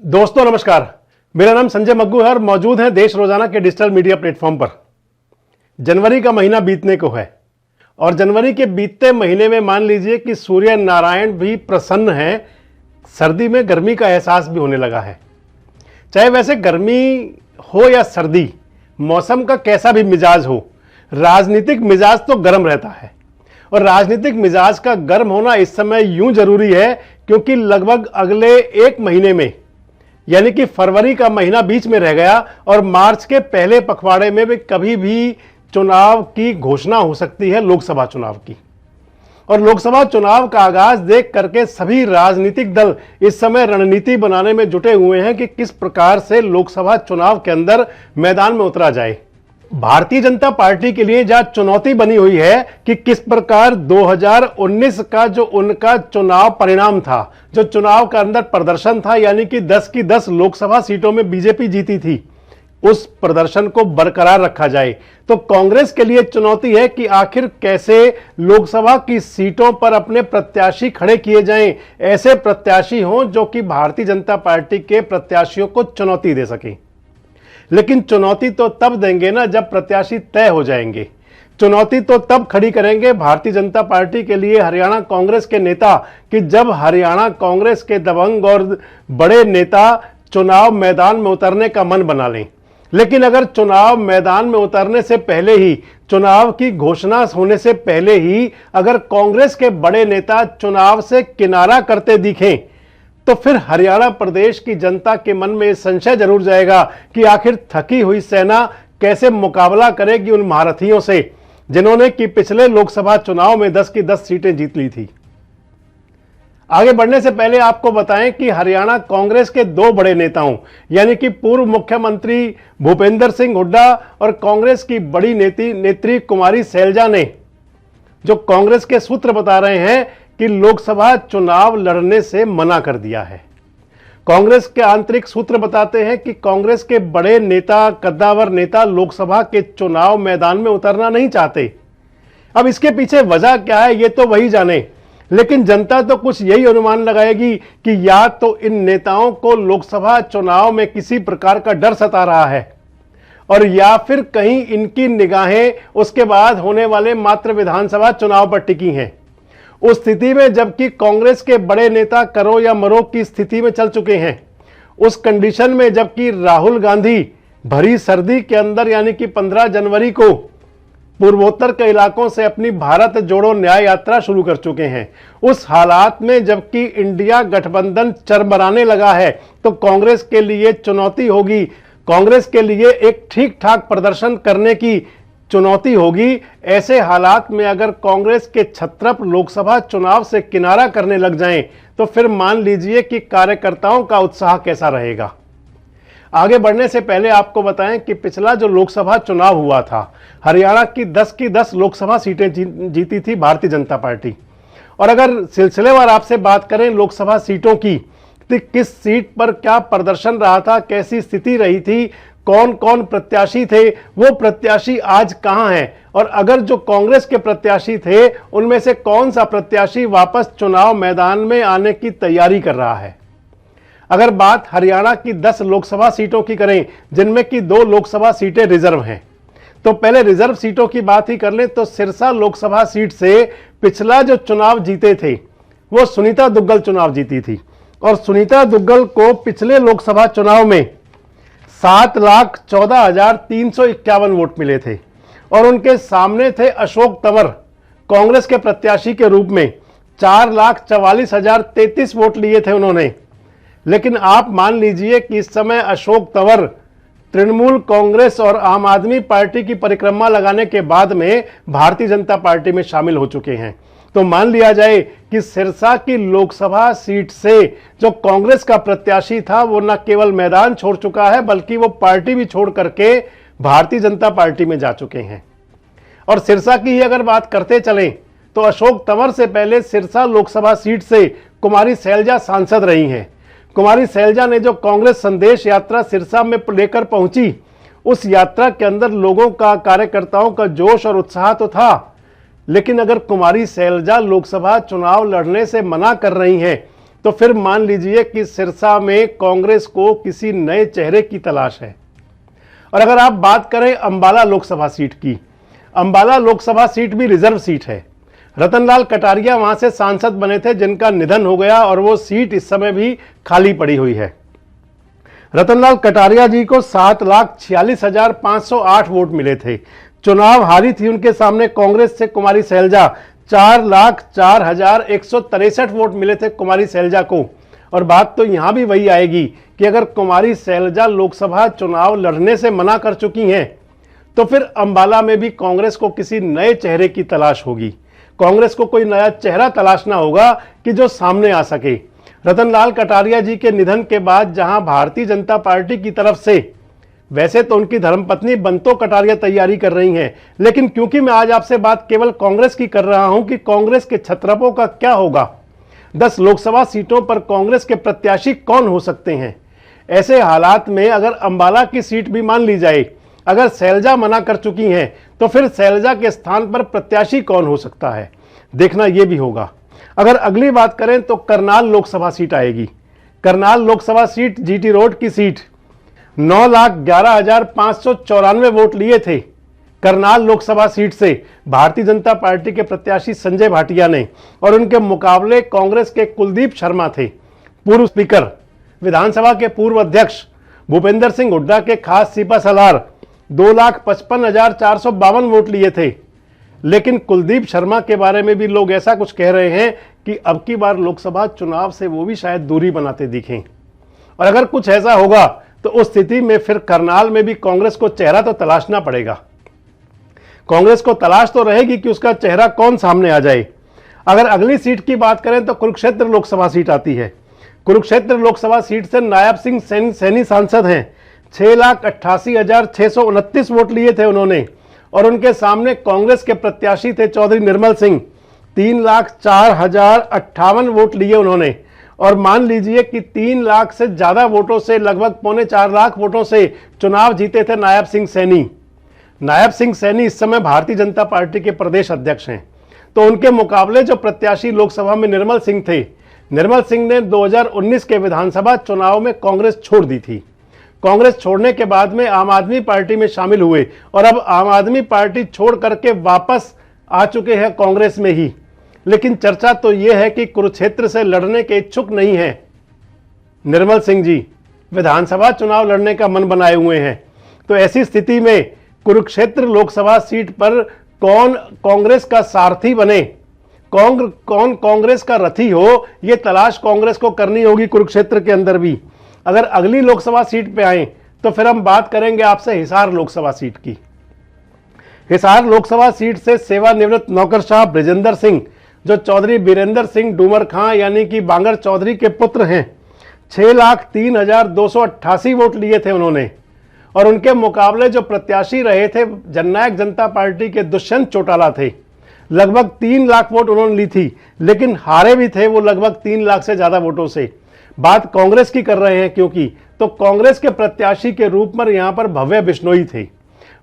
दोस्तों नमस्कार, मेरा नाम संजय मग्गू है और मौजूद है देश रोजाना के डिजिटल मीडिया प्लेटफॉर्म पर। जनवरी का महीना बीतने को है और जनवरी के बीतते महीने में मान लीजिए कि सूर्य नारायण भी प्रसन्न हैं। सर्दी में गर्मी का एहसास भी होने लगा है। चाहे वैसे गर्मी हो या सर्दी, मौसम का कैसा भी मिजाज हो, राजनीतिक मिजाज तो गर्म रहता है। और राजनीतिक मिजाज का गर्म होना इस समय यूं जरूरी है क्योंकि लगभग अगले एक महीने में, यानी कि फरवरी का महीना बीच में रह गया और मार्च के पहले पखवाड़े में भी कभी भी चुनाव की घोषणा हो सकती है, लोकसभा चुनाव की। और लोकसभा चुनाव का आगाज देख करके सभी राजनीतिक दल इस समय रणनीति बनाने में जुटे हुए हैं कि किस प्रकार से लोकसभा चुनाव के अंदर मैदान में उतरा जाए। भारतीय जनता पार्टी के लिए जहां चुनौती बनी हुई है कि किस प्रकार 2019 का जो उनका चुनाव परिणाम था, जो चुनाव का अंदर प्रदर्शन था, यानी कि 10 की 10 लोकसभा सीटों में बीजेपी जीती थी, उस प्रदर्शन को बरकरार रखा जाए। तो कांग्रेस के लिए चुनौती है कि आखिर कैसे लोकसभा की सीटों पर अपने प्रत्याशी खड़े किए जाएं, ऐसे प्रत्याशी हों जो कि भारतीय जनता पार्टी के प्रत्याशियों को चुनौती दे सकें। लेकिन चुनौती तो तब देंगे ना जब प्रत्याशी तय हो जाएंगे। चुनौती तो तब खड़ी करेंगे भारतीय जनता पार्टी के लिए हरियाणा कांग्रेस के नेता कि जब हरियाणा कांग्रेस के दबंग और बड़े नेता चुनाव मैदान में उतरने का मन बना लें। लेकिन अगर चुनाव मैदान में उतरने से पहले ही, चुनाव की घोषणा होने से पहले ही अगर कांग्रेस के बड़े नेता चुनाव से किनारा करते दिखें तो फिर हरियाणा प्रदेश की जनता के मन में संशय जरूर जाएगा कि आखिर थकी हुई सेना कैसे मुकाबला करेगी उन महारथियों से जिन्होंने कि पिछले लोकसभा चुनाव में 10 की 10 सीटें जीत ली थी। आगे बढ़ने से पहले आपको बताएं कि हरियाणा कांग्रेस के दो बड़े नेताओं, यानी कि पूर्व मुख्यमंत्री भूपेंद्र सिंह हुड्डा और कांग्रेस की बड़ी नेत्री कुमारी सैलजा ने, जो कांग्रेस के सूत्र बता रहे हैं कि लोकसभा चुनाव लड़ने से मना कर दिया है। कांग्रेस के आंतरिक सूत्र बताते हैं कि कांग्रेस के बड़े नेता, कद्दावर नेता लोकसभा के चुनाव मैदान में उतरना नहीं चाहते। अब इसके पीछे वजह क्या है ये तो वही जाने, लेकिन जनता तो कुछ यही अनुमान लगाएगी कि या तो इन नेताओं को लोकसभा चुनाव में किसी प्रकार का डर सता रहा है और या फिर कहीं इनकी निगाहें उसके बाद होने वाले मात्र विधानसभा चुनाव पर टिकी हैं। उस स्थिति में जबकि कांग्रेस के बड़े नेता करो या मरो की स्थिति में चल चुके हैं, उस कंडीशन में जबकि राहुल गांधी भरी सर्दी के अंदर यानी कि 15 जनवरी को पूर्वोत्तर के इलाकों से अपनी भारत जोड़ो न्याय यात्रा शुरू कर चुके हैं, उस हालात में जबकि इंडिया गठबंधन चरमराने लगा है तो कांग्रेस के लिए चुनौती होगी, कांग्रेस के लिए एक ठीक ठाक प्रदर्शन करने की चुनौती होगी। ऐसे हालात में अगर कांग्रेस के छत्रप लोकसभा चुनाव से किनारा करने लग जाएं तो फिर मान लीजिए कि कार्यकर्ताओं का उत्साह कैसा रहेगा। आगे बढ़ने से पहले आपको बताएं कि पिछला जो लोकसभा चुनाव हुआ था, हरियाणा की 10 की 10 लोकसभा सीटें जीती थी भारतीय जनता पार्टी। और अगर सिलसिलेवार आपसे बात करें लोकसभा सीटों की, तो किस सीट पर क्या प्रदर्शन रहा था, कैसी स्थिति रही थी, कौन कौन प्रत्याशी थे, वो प्रत्याशी आज कहां हैं, और अगर जो कांग्रेस के प्रत्याशी थे उनमें से कौन सा प्रत्याशी वापस चुनाव मैदान में आने की तैयारी कर रहा है। अगर बात हरियाणा की 10 लोकसभा सीटों की करें जिनमें कि 2 लोकसभा सीटें रिजर्व हैं, तो पहले रिजर्व सीटों की बात ही कर लें तो सिरसा लोकसभा सीट से पिछला जो चुनाव जीते थे वो सुनीता दुग्गल चुनाव जीती थी और सुनीता दुग्गल को पिछले लोकसभा चुनाव में 7,14,351 वोट मिले थे और उनके सामने थे अशोक तंवर कांग्रेस के प्रत्याशी के रूप में 4,44,033 वोट लिए थे उन्होंने। लेकिन आप मान लीजिए कि इस समय अशोक तंवर तृणमूल कांग्रेस और आम आदमी पार्टी की परिक्रमा लगाने के बाद में भारतीय जनता पार्टी में शामिल हो चुके हैं। तो मान लिया जाए कि सिरसा की लोकसभा सीट से जो कांग्रेस का प्रत्याशी था वो न केवल मैदान छोड़ चुका है बल्कि वो पार्टी भी छोड़ करके भारतीय जनता पार्टी में जा चुके हैं। और सिरसा की ही अगर बात करते चलें तो अशोक तंवर से पहले सिरसा लोकसभा सीट से कुमारी सैलजा सांसद रही हैं। कुमारी सैलजा ने जो कांग्रेस संदेश यात्रा सिरसा में लेकर पहुंची, उस यात्रा के अंदर लोगों का, कार्यकर्ताओं का जोश और उत्साह तो था, लेकिन अगर कुमारी सैलजा लोकसभा चुनाव लड़ने से मना कर रही हैं तो फिर मान लीजिए कि सिरसा में कांग्रेस को किसी नए चेहरे की तलाश है। और अगर आप बात करें अंबाला लोकसभा सीट की, अंबाला लोकसभा सीट भी रिजर्व सीट है। रतनलाल कटारिया वहां से सांसद बने थे जिनका निधन हो गया और वो सीट इस समय भी खाली पड़ी हुई है। रतनलाल कटारिया जी को 7,46,508 वोट मिले थे। चुनाव हारी थी उनके सामने कांग्रेस से कुमारी सैलजा, 4,04,163 वोट मिले थे कुमारी सैलजा को। और बात तो यहां भी वही आएगी कि अगर कुमारी सैलजा लोकसभा चुनाव लड़ने से मना कर चुकी हैं तो फिर अंबाला में भी कांग्रेस को किसी नए चेहरे की तलाश होगी। कांग्रेस को कोई नया चेहरा तलाशना होगा कि जो सामने आ सके। रतनलाल कटारिया जी के निधन के बाद जहां भारतीय जनता पार्टी की तरफ से, वैसे तो उनकी धर्मपत्नी बंतो कटारिया तैयारी कर रही हैं, लेकिन क्योंकि मैं आज आपसे बात केवल कांग्रेस की कर रहा हूं कि कांग्रेस के छत्रपों का क्या होगा, 10 लोकसभा सीटों पर कांग्रेस के प्रत्याशी कौन हो सकते हैं। ऐसे हालात में अगर अंबाला की सीट भी मान ली जाए, अगर सैलजा मना कर चुकी हैं तो फिर सैलजा के स्थान पर प्रत्याशी कौन हो सकता है, देखना यह भी होगा। अगर अगली बात करें तो करनाल लोकसभा सीट आएगी। Karnal Lok Sabha seat GT road की सीट, 9,11,594 वोट लिए थे करनाल लोकसभा सीट से भारतीय जनता पार्टी के प्रत्याशी संजय भाटिया ने, और उनके मुकाबले कांग्रेस के कुलदीप शर्मा थे। पूर्व स्पीकर, विधानसभा के पूर्व अध्यक्ष भूपेंद्र सिंह हुड्डा के खास सिपा सलार 2,55,452 वोट लिए थे। लेकिन कुलदीप शर्मा के बारे में भी लोग ऐसा कुछ कह रहे हैं कि अब की बार लोकसभा चुनाव से वो भी शायद दूरी बनाते दिखें। और अगर कुछ ऐसा होगा तो उस स्थिति में फिर करनाल में भी कांग्रेस को चेहरा तो तलाशना पड़ेगा। कांग्रेस को तलाश तो रहेगी कि उसका चेहरा कौन सामने आ जाए। अगर अगली सीट की बात करें तो कुरुक्षेत्र लोकसभा सीट आती है। कुरुक्षेत्र लोकसभा सीट से नायब सिंह सैनी सांसद हैं। 6,88,629 वोट लिए थे उन्होंने, और उनके सामने कांग्रेस के प्रत्याशी थे चौधरी निर्मल सिंह, 3,04,058 वोट लिए उन्होंने। और मान लीजिए कि 3 लाख से ज्यादा वोटों से, लगभग 3.25 लाख वोटों से चुनाव जीते थे नायब सिंह सैनी। नायब सिंह सैनी इस समय भारतीय जनता पार्टी के प्रदेश अध्यक्ष हैं। तो उनके मुकाबले जो प्रत्याशी लोकसभा में निर्मल सिंह थे, निर्मल सिंह ने 2019 के विधानसभा चुनाव में कांग्रेस छोड़ दी थी। कांग्रेस छोड़ने के बाद में आम आदमी पार्टी में शामिल हुए और अब आम आदमी पार्टी छोड़ करके वापस आ चुके हैं कांग्रेस में ही। लेकिन चर्चा तो यह है कि कुरुक्षेत्र से लड़ने के इच्छुक नहीं है निर्मल सिंह जी, विधानसभा चुनाव लड़ने का मन बनाए हुए हैं। तो ऐसी स्थिति में कुरुक्षेत्र लोकसभा सीट पर कौन कांग्रेस का सारथी बने, कौन कांग्रेस का रथी हो, यह तलाश कांग्रेस को करनी होगी कुरुक्षेत्र के अंदर भी। अगर अगली लोकसभा सीट पे आए तो फिर हम बात करेंगे आपसे हिसार लोकसभा सीट की। हिसार लोकसभा सीट से सेवानिवृत्त नौकरशाह ब्रिजेंद्र सिंह, जो चौधरी बीरेंद्र सिंह डूमर खां यानी कि बांगर चौधरी के पुत्र हैं, 6,03,288 वोट लिए थे उन्होंने। और उनके मुकाबले जो प्रत्याशी रहे थे जननायक जनता पार्टी के दुष्यंत चौटाला थे, लगभग 3 लाख वोट उन्होंने ली थी, लेकिन हारे भी थे वो लगभग 3 लाख से ज्यादा वोटों से। बात कांग्रेस की कर रहे हैं क्योंकि तो कांग्रेस के प्रत्याशी के रूप में यहां पर भव्य बिश्नोई थे।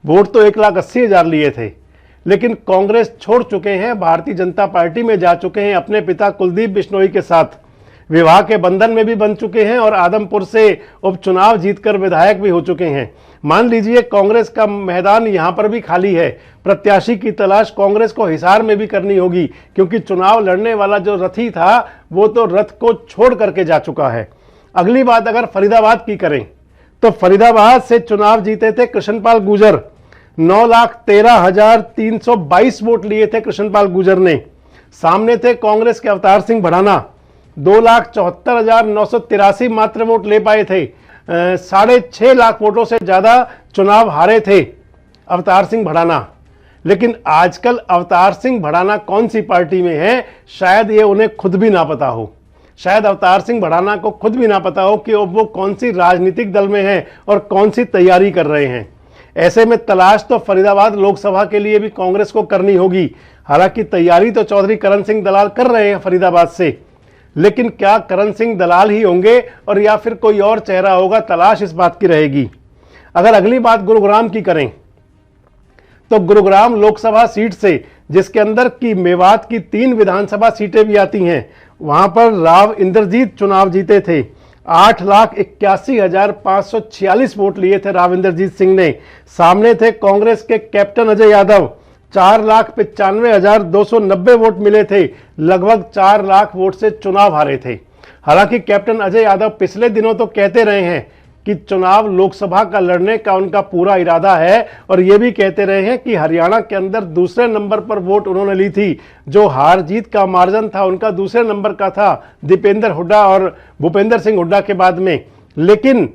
वोट तो 1,80,000 लिए थे, लेकिन कांग्रेस छोड़ चुके हैं, भारतीय जनता पार्टी में जा चुके हैं अपने पिता कुलदीप बिश्नोई के साथ। विवाह के बंधन में भी बन चुके हैं और आदमपुर से उपचुनाव जीतकर विधायक भी हो चुके हैं। मान लीजिए कांग्रेस का मैदान यहां पर भी खाली है। प्रत्याशी की तलाश कांग्रेस को हिसार में भी करनी होगी, क्योंकि चुनाव लड़ने वाला जो रथी था वो तो रथ को छोड़ करके जा चुका है। अगली बात अगर फरीदाबाद की करें तो फरीदाबाद से चुनाव जीते थे कृष्णपाल गुर्जर, 9,13,322 वोट लिए थे कृष्णपाल गुर्जर ने। सामने थे कांग्रेस के अवतार सिंह भड़ाना, 2,74,983 मात्र वोट ले पाए थे। 6.5 लाख वोटों से ज्यादा चुनाव हारे थे अवतार सिंह भड़ाना। लेकिन आजकल अवतार सिंह भड़ाना कौन सी पार्टी में है, शायद ये उन्हें खुद भी ना पता हो। शायद अवतार सिंह भड़ाना को खुद भी ना पता हो कि वो कौन सी राजनीतिक दल में हैं और कौन सी तैयारी कर रहे हैं। ऐसे में तलाश तो फरीदाबाद लोकसभा के लिए भी कांग्रेस को करनी होगी। हालांकि तैयारी तो चौधरी करण सिंह दलाल कर रहे हैं फरीदाबाद से, लेकिन क्या करण सिंह दलाल ही होंगे और या फिर कोई और चेहरा होगा, तलाश इस बात की रहेगी। अगर अगली बात गुरुग्राम की करें तो गुरुग्राम लोकसभा सीट से, जिसके अंदर की मेवात की 3 विधानसभा सीटें भी आती हैं, वहां पर राव इंद्रजीत चुनाव जीते थे। 8,81,546 वोट लिए थे राव इंद्रजीत सिंह ने। सामने थे कांग्रेस के कैप्टन अजय यादव, 4,95,290 वोट मिले थे। लगभग 4 लाख वोट से चुनाव हारे थे। हालांकि कैप्टन अजय यादव पिछले दिनों तो कहते रहे हैं कि चुनाव लोकसभा का लड़ने का उनका पूरा इरादा है, और ये भी कहते रहे हैं कि हरियाणा के अंदर दूसरे नंबर पर वोट उन्होंने ली थी। जो हार जीत का मार्जिन था उनका दूसरे नंबर का था, दीपेंद्र हुड्डा और भूपेंद्र सिंह हुड्डा के बाद में। लेकिन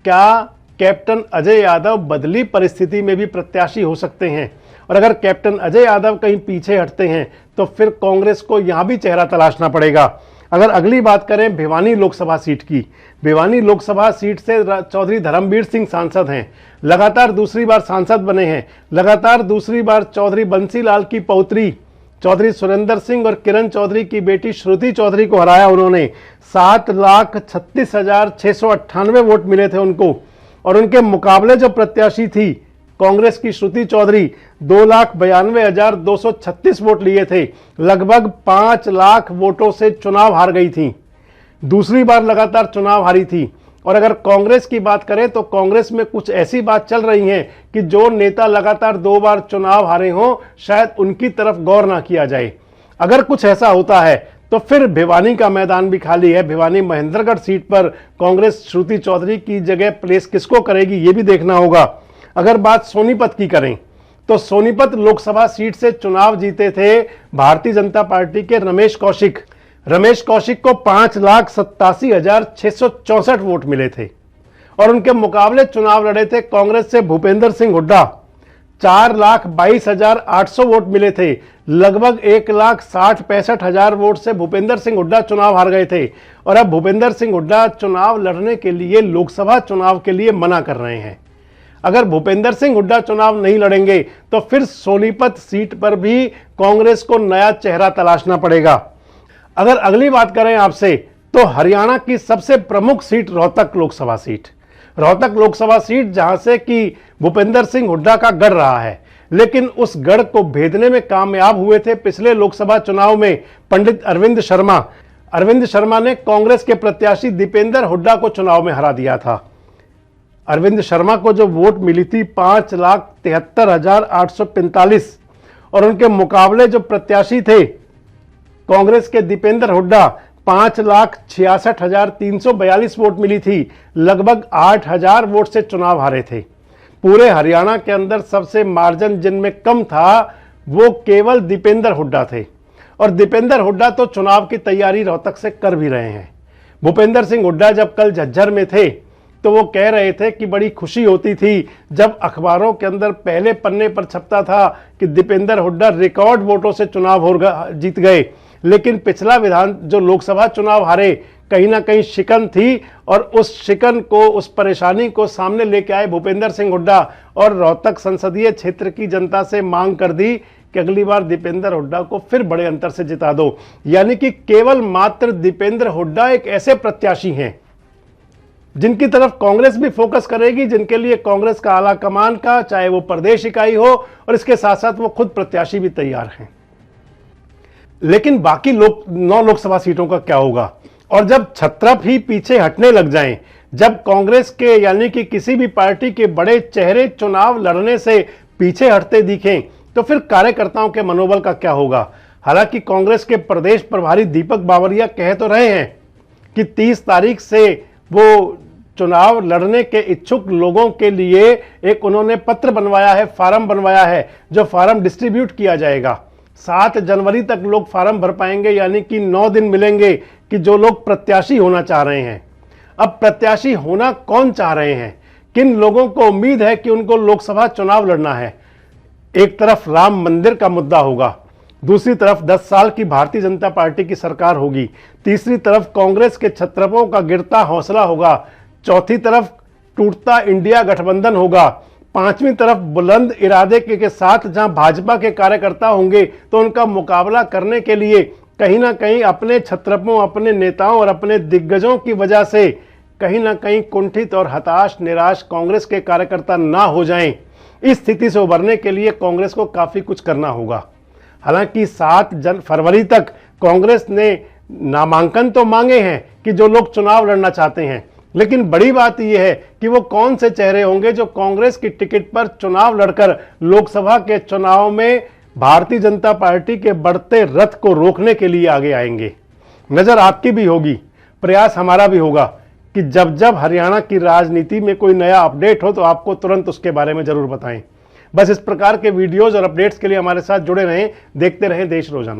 क्या कैप्टन अजय यादव बदली परिस्थिति में भी प्रत्याशी हो सकते हैं? और अगर कैप्टन अजय यादव कहीं पीछे हटते हैं तो फिर कांग्रेस को यहां भी चेहरा तलाशना पड़ेगा। अगर अगली बात करें भिवानी लोकसभा सीट की, भिवानी लोकसभा सीट से चौधरी धर्मवीर सिंह सांसद हैं, लगातार दूसरी बार सांसद बने हैं। लगातार दूसरी बार चौधरी बंसीलाल की पौत्री चौधरी सुरेंद्र सिंह और किरण चौधरी की बेटी श्रुति चौधरी को हराया उन्होंने। 7,36,698 वोट मिले थे उनको। और उनके मुकाबले जो प्रत्याशी थी कांग्रेस की श्रुति चौधरी, 2,92,236 वोट लिए थे। लगभग 5 लाख वोटों से चुनाव हार गई थी, दूसरी बार लगातार चुनाव हारी थी। और अगर कांग्रेस की बात करें तो कांग्रेस में कुछ ऐसी बात चल रही है कि जो नेता लगातार 2 बार चुनाव हारे हों, शायद उनकी तरफ गौर ना किया जाए। अगर कुछ ऐसा होता है तो फिर भिवानी का मैदान भी खाली है। भिवानी महेंद्रगढ़ सीट पर कांग्रेस श्रुति चौधरी की जगह प्लेस किसको करेगी, ये भी देखना होगा। अगर बात सोनीपत की करें तो सोनीपत लोकसभा सीट से चुनाव जीते थे भारतीय जनता पार्टी के रमेश कौशिक। रमेश कौशिक को 5,87,664 वोट मिले थे। और उनके मुकाबले चुनाव लड़े थे कांग्रेस से भूपेंद्र सिंह हुड्डा, 4,22,800 वोट मिले थे। लगभग 1,60,65,000 वोट से भूपेंद्र सिंह हुड्डा चुनाव हार गए थे। और अब भूपेंद्र सिंह हुड्डा चुनाव लड़ने के लिए, लोकसभा चुनाव के लिए मना कर रहे हैं। अगर भूपेंद्र सिंह हुड्डा चुनाव नहीं लड़ेंगे तो फिर सोनीपत सीट पर भी कांग्रेस को नया चेहरा तलाशना पड़ेगा। अगर अगली बात करें आपसे तो हरियाणा की सबसे प्रमुख seat Rohtak Lok Sabha seat, Rohtak Lok Sabha seat जहां से कि भूपेंद्र सिंह हुड्डा का गढ़ रहा है, लेकिन उस गढ़ को भेदने में कामयाब हुए थे पिछले लोकसभा चुनाव में पंडित अरविंद शर्मा। अरविंद शर्मा ने कांग्रेस के प्रत्याशी दीपेंद्र हुड्डा को चुनाव में हरा दिया था। अरविंद शर्मा को जो वोट मिली थी 5,73,845, और उनके मुकाबले जो प्रत्याशी थे कांग्रेस के दीपेंद्र हुड्डा, 5,66,342 वोट मिली थी। लगभग 8,000 वोट से चुनाव हारे थे। पूरे हरियाणा के अंदर सबसे मार्जिन जिनमें कम था वो केवल दीपेंद्र हुड्डा थे। और दीपेंद्र हुड्डा तो चुनाव की तैयारी रोहतक से कर भी रहे हैं। भूपेंद्र सिंह हुड्डा जब कल झज्जर में थे तो वो कह रहे थे कि बड़ी खुशी होती थी जब अखबारों के अंदर पहले पन्ने पर छपता था कि दीपेंद्र हुड्डा रिकॉर्ड वोटों से चुनाव जीत गए। लेकिन पिछला जो लोकसभा चुनाव हारे, कहीं ना कहीं शिकन थी, और उस शिकन को, उस परेशानी को सामने लेके आए भूपेंद्र सिंह हुड्डा, और रोहतक संसदीय क्षेत्र की जनता से मांग कर दी कि अगली बार दीपेंद्र हुड्डा को फिर बड़े अंतर से जिता दो। यानी कि केवल मात्र दीपेंद्र हुड्डा एक ऐसे प्रत्याशी हैं जिनकी तरफ कांग्रेस भी फोकस करेगी, जिनके लिए कांग्रेस का आला कमान का, चाहे वो प्रदेश इकाई हो, और इसके साथ साथ वो खुद प्रत्याशी भी तैयार हैं। लेकिन बाकी 9 लोकसभा सीटों का क्या होगा? और जब छत्रप ही पीछे हटने लग जाएं, जब कांग्रेस के यानी कि किसी भी पार्टी के बड़े चेहरे चुनाव लड़ने से पीछे हटते दिखें, तो फिर कार्यकर्ताओं के मनोबल का क्या होगा? हालांकि कांग्रेस के प्रदेश प्रभारी दीपक बावरिया कह तो रहे हैं कि 30 तारीख से वो चुनाव लड़ने के इच्छुक लोगों के लिए एक उन्होंने पत्र बनवाया है, फार्म बनवाया है, जो फार्म डिस्ट्रीब्यूट किया जाएगा। 7 जनवरी तक लोग फार्म भर पाएंगे, यानी कि 9 दिन मिलेंगे कि जो लोग प्रत्याशी होना चाह रहे हैं। अब प्रत्याशी होना कौन चाह रहे हैं, किन लोगों को उम्मीद है कि उनको लोकसभा चुनाव लड़ना है? एक तरफ राम मंदिर का मुद्दा होगा, दूसरी तरफ 10 साल की भारतीय जनता पार्टी की सरकार होगी, तीसरी तरफ कांग्रेस के छत्रपों का गिरता हौसला होगा, चौथी तरफ टूटता इंडिया गठबंधन होगा, पांचवी तरफ बुलंद इरादे के साथ जहां भाजपा के कार्यकर्ता होंगे, तो उनका मुकाबला करने के लिए कहीं ना कहीं अपने छत्रपों, अपने नेताओं और अपने दिग्गजों की वजह से कहीं ना कहीं कुंठित और हताश निराश कांग्रेस के कार्यकर्ता ना हो जाएं, इस स्थिति से उबरने के लिए कांग्रेस को काफ़ी कुछ करना होगा। हालांकि 7 फरवरी तक कांग्रेस ने नामांकन तो मांगे हैं कि जो लोग चुनाव लड़ना चाहते हैं, लेकिन बड़ी बात यह है कि वो कौन से चेहरे होंगे जो कांग्रेस की टिकट पर चुनाव लड़कर लोकसभा के चुनाव में भारतीय जनता पार्टी के बढ़ते रथ को रोकने के लिए आगे आएंगे। नजर आपकी भी होगी, प्रयास हमारा भी होगा कि जब जब हरियाणा की राजनीति में कोई नया अपडेट हो तो आपको तुरंत उसके बारे में जरूर बताएं। बस इस प्रकार के वीडियोज और अपडेट्स के लिए हमारे साथ जुड़े रहें, देखते रहें देश रोजाना।